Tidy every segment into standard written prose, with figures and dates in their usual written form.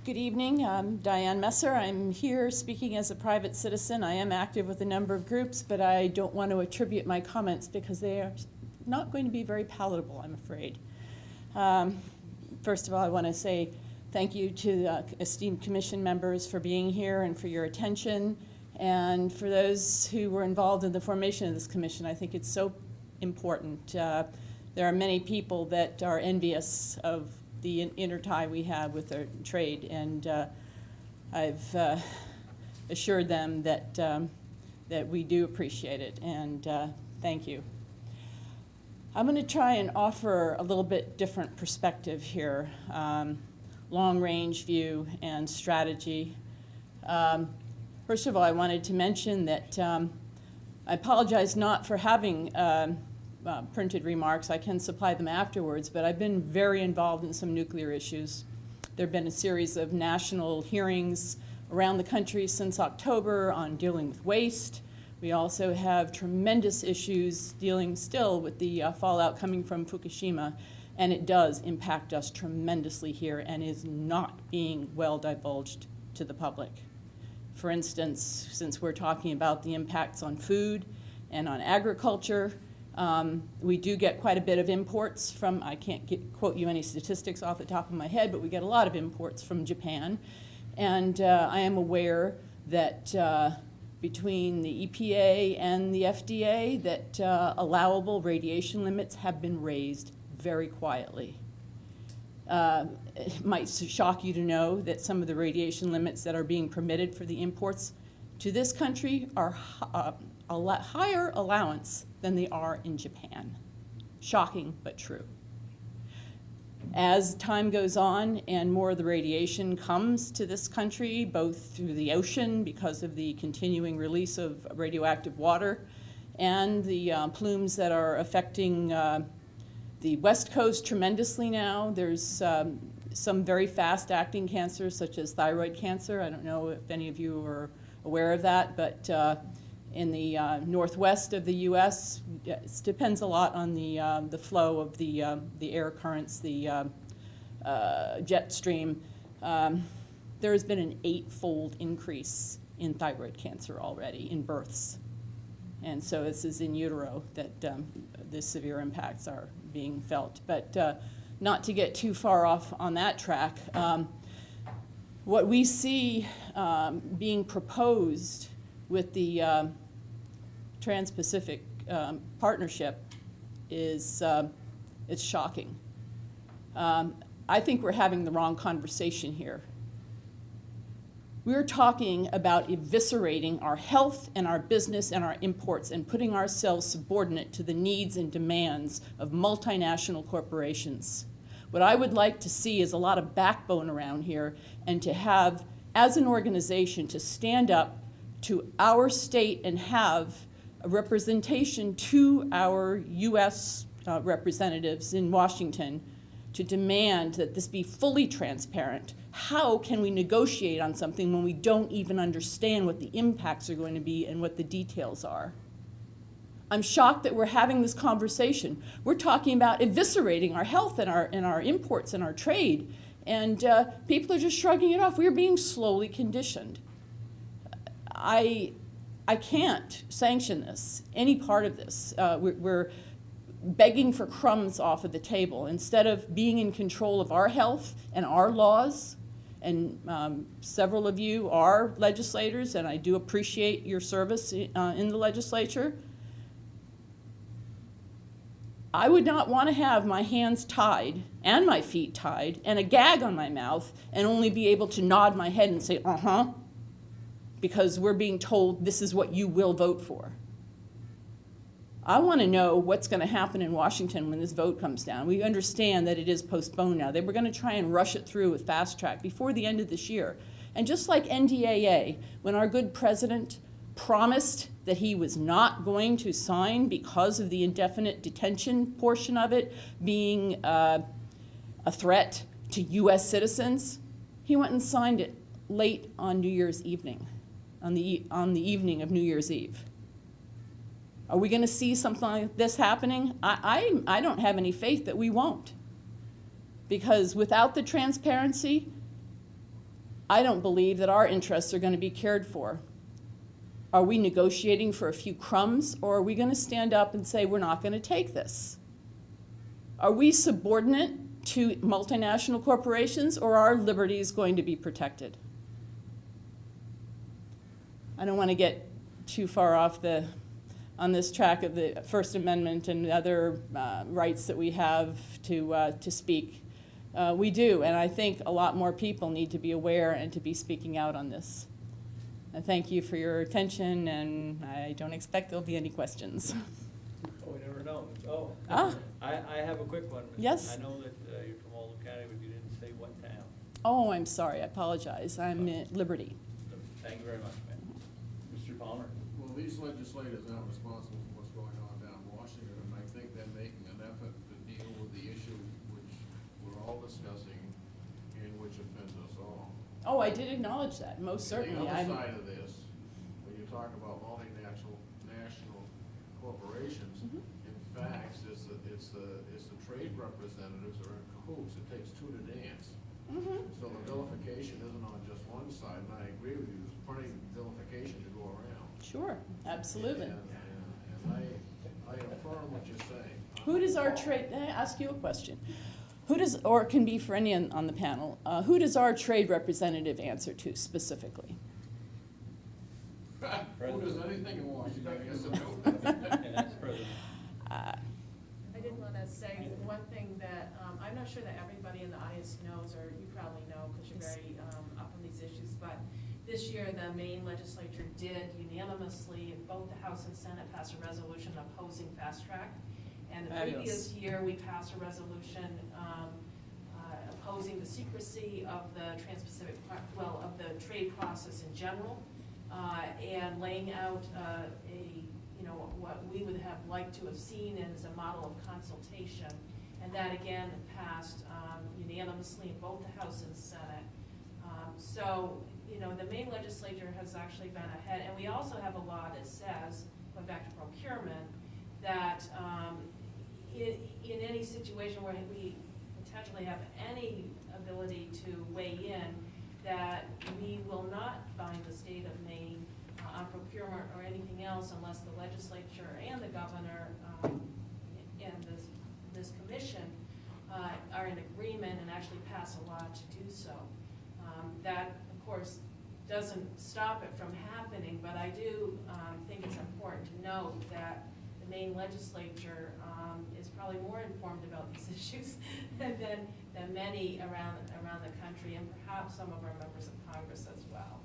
Good evening. I'm Dianne Messer. I'm here speaking as a private citizen. I am active with a number of groups, but I don't want to attribute my comments because they are not going to be very palatable, I'm afraid. First of all, I want to say thank you to the esteemed commission members for being here and for your attention. And for those who were involved in the formation of this commission, I think it's so important. There are many people that are envious of the intertie we have with our trade, and I've assured them that that we do appreciate it, and thank you. I'm going to try and offer a little bit different perspective here, long-range view and strategy. First of all, I wanted to mention that I apologize not for having printed remarks. I can supply them afterwards, but I've been very involved in some nuclear issues. There have been a series of national hearings around the country since October on dealing with waste. We also have tremendous issues dealing still with the fallout coming from Fukushima, and it does impact us tremendously here and is not being well divulged to the public. For instance, since we're talking about the impacts on food and on agriculture, we do get quite a bit of imports from, I can't quote you any statistics off the top of my head, but we get a lot of imports from Japan. And I am aware that between the EPA and the FDA, that allowable radiation limits have been raised very quietly. It might shock you to know that some of the radiation limits that are being permitted for the imports to this country are a lot higher allowance than they are in Japan. Shocking, but true. As time goes on and more of the radiation comes to this country, both through the ocean because of the continuing release of radioactive water and the plumes that are affecting the West Coast tremendously now. There's some very fast-acting cancers, such as thyroid cancer. I don't know if any of you are aware of that, but in the northwest of the U.S., it depends a lot on the flow of the air currents, the jet stream. There has been an 8-fold increase in thyroid cancer already in births. And so this is in utero that the severe impacts are being felt. But not to get too far off on that track, what we see being proposed with the Trans-Pacific Partnership is it's shocking. I think we're having the wrong conversation here. We're talking about eviscerating our health and our business and our imports and putting ourselves subordinate to the needs and demands of multinational corporations. What I would like to see is a lot of backbone around here, and to have, as an organization, to stand up to our state and have a representation to our U.S. Representatives in Washington to demand that this be fully transparent. How can we negotiate on something when we don't even understand what the impacts are going to be and what the details are? I'm shocked that we're having this conversation. We're talking about eviscerating our health and our imports and our trade, and people are just shrugging it off. We're being slowly conditioned. I can't sanction this, any part of this. We're begging for crumbs off of the table instead of being in control of our health and our laws. And several of you are legislators, and I do appreciate your service in the legislature. I would not want to have my hands tied and my feet tied and a gag on my mouth and only be able to nod my head and say, uh-huh, because we're being told this is what you will vote for. I want to know what's going to happen in Washington when this vote comes down. We understand that it is postponed now. They were going to try and rush it through with fast track before the end of this year. And just like NDAA, when our good president promised that he was not going to sign because of the indefinite detention portion of it being a threat to U.S. citizens, he went and signed it late on New Year's evening, on the evening of New Year's Eve. Are we going to see something like this happening? I don't have any faith that we won't. Because without the transparency, I don't believe that our interests are going to be cared for. Are we negotiating for a few crumbs, or are we going to stand up and say we're not going to take this? Are we subordinate to multinational corporations, or are our liberties going to be protected? I don't want to get too far off on this track of the First Amendment and other rights that we have to speak. We do, and I think a lot more people need to be aware and to be speaking out on this. I thank you for your attention, and I don't expect there'll be any questions. Oh, we never know. Oh, Ah. I have a quick one. Yes. I know that you're from Oldham County, but you didn't say what town. Oh, I'm sorry, I apologize. I'm at Liberty. Thank you very much, ma'am. Mr. Palmer? Well, these legislators aren't responsible for what's going on down in Washington, and I think they're making an effort to deal with the issue which we're all discussing and which offends us all. Oh, I did acknowledge that, most certainly. The other I'm- side of this, when you talk about national corporations, Mhm. in fact, it's the trade representatives are in cahoots. It takes two to dance. Mhm. So the vilification isn't on just one side, and I agree with you, there's plenty of vilification to go around. Sure, absolutely. And I affirm what you're saying. Who does our trade, may I ask you a question? Who does, or it can be for any on the panel, who does our trade representative answer to specifically? Who does anything in Washington, yes or no? And that's President. I did want to say one thing that, I'm not sure that everybody in the audience knows, or you probably know, because you're very up on these issues, but this year, the Maine legislature did unanimously, in both the House and Senate, pass a resolution opposing fast track. And the Fabulous. previous year, we passed a resolution opposing the secrecy of the Trans-Pacific, well, of the trade process in general, and laying out what we would have liked to have seen as a model of consultation. And that again passed unanimously in both the House and Senate. So, the Maine legislature has actually been ahead, and we also have a law that says, going back to procurement, that in any situation where we potentially have any ability to weigh in, that we will not bind the state of Maine on procurement or anything else unless the legislature and the governor and this commission are in agreement and actually pass a law to do so. That, of course, doesn't stop it from happening, but I do think it's important to note that the Maine legislature is probably more informed about these issues than many around the country, and perhaps some of our members of Congress as well.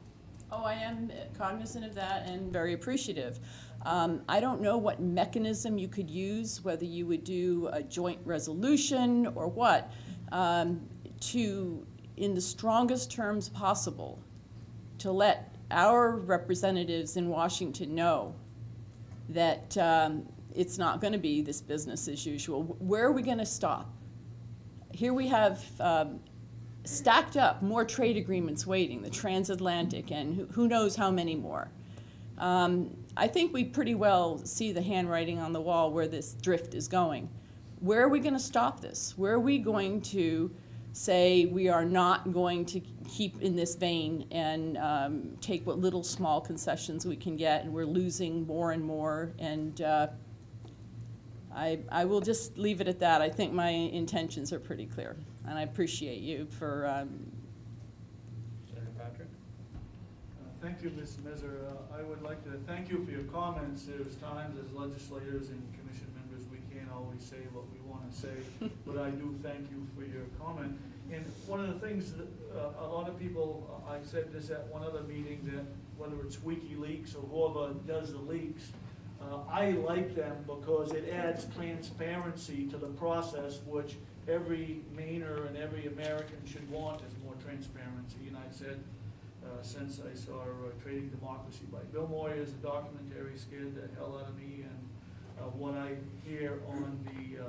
Oh, I am cognizant of that and very appreciative. I don't know what mechanism you could use, whether you would do a joint resolution or what, to, in the strongest terms possible, to let our representatives in Washington know that it's not going to be this business as usual. Where are we going to stop? Here we have stacked up more trade agreements waiting, the transatlantic, and who knows how many more. I think we pretty well see the handwriting on the wall where this drift is going. Where are we going to stop this? Where are we going to say we are not going to keep in this vein and take what little small concessions we can get, and we're losing more and more? And I will just leave it at that. I think my intentions are pretty clear, and I appreciate you for Senator Patrick? Thank you, Ms. Messer. I would like to thank you for your comments. There's times as legislators and commission members, we can't always say what we want to say, but I do thank you for your comment. And one of the things that a lot of people, I said this at one other meeting, that whether it's WikiLeaks or whoever does the leaks, I like them because it adds transparency to the process, which every Mainer and every American should want, is more transparency. And I said, since I saw Trading Democracy by Bill Moyers, the documentary scared the hell out of me, and what I hear on the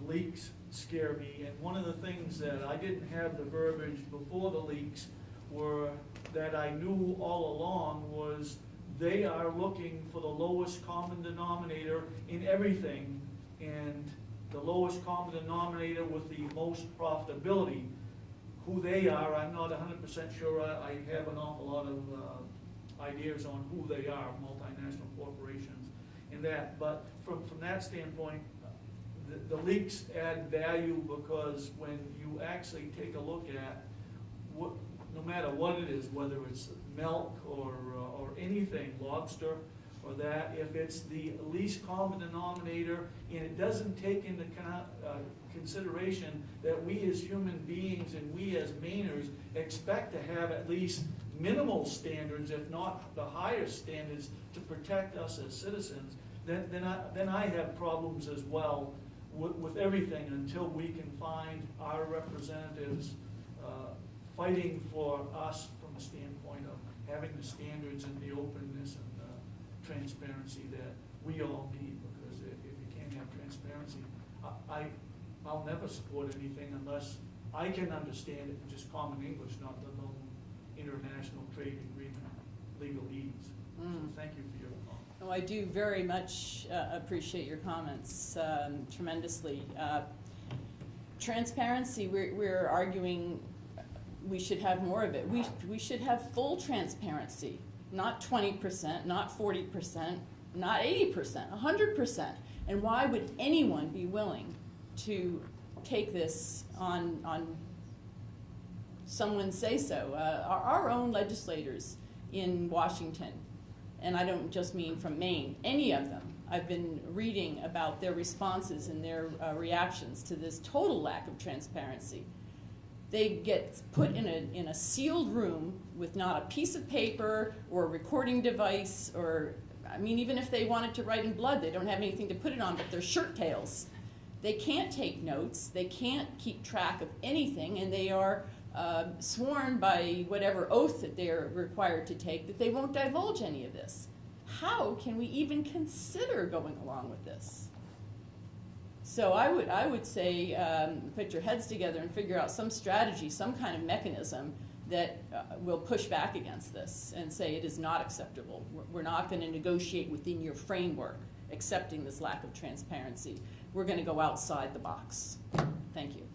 leaks scare me. And one of the things that I didn't have the verbiage before the leaks were that I knew all along was they are looking for the lowest common denominator in everything, and the lowest common denominator with the most profitability. who they are. I'm not 100% sure. I have an awful lot of ideas on who they are, multinational corporations and that. But from that standpoint, the leaks add value because when you actually take a look at what, no matter what it is, whether it's milk or anything, lobster or that, if it's the least common denominator and it doesn't take into consideration that we as human beings and we as Mainers expect to have at least minimal standards, if not the highest standards, to protect us as citizens, then I have problems as well with everything until we can find our representatives fighting for us from a standpoint of having the standards and the openness and the transparency that we all need, because if you can't have transparency, I'll never support anything unless I can understand it in just common English, not the known international trade agreement legalese. So thank you for your comment. Oh, I do very much appreciate your comments tremendously. Transparency, we're arguing we should have more of it. We should have full transparency, not 20%, not 40%, not 80%, 100%. And why would anyone be willing to take this on someone say so? Our own legislators in Washington, and I don't just mean from Maine, any of them, I've been reading about their responses and their reactions to this total lack of transparency. They get put in a sealed room with not a piece of paper or a recording device, or, I mean, even if they wanted to write in blood, they don't have anything to put it on but their shirt tails. They can't take notes, they can't keep track of anything, and they are sworn by whatever oath that they are required to take that they won't divulge any of this. How can we even consider going along with this? So I would say put your heads together and figure out some strategy, some kind of mechanism that will push back against this and say it is not acceptable. We're not going to negotiate within your framework accepting this lack of transparency. We're going to go outside the box. Thank you.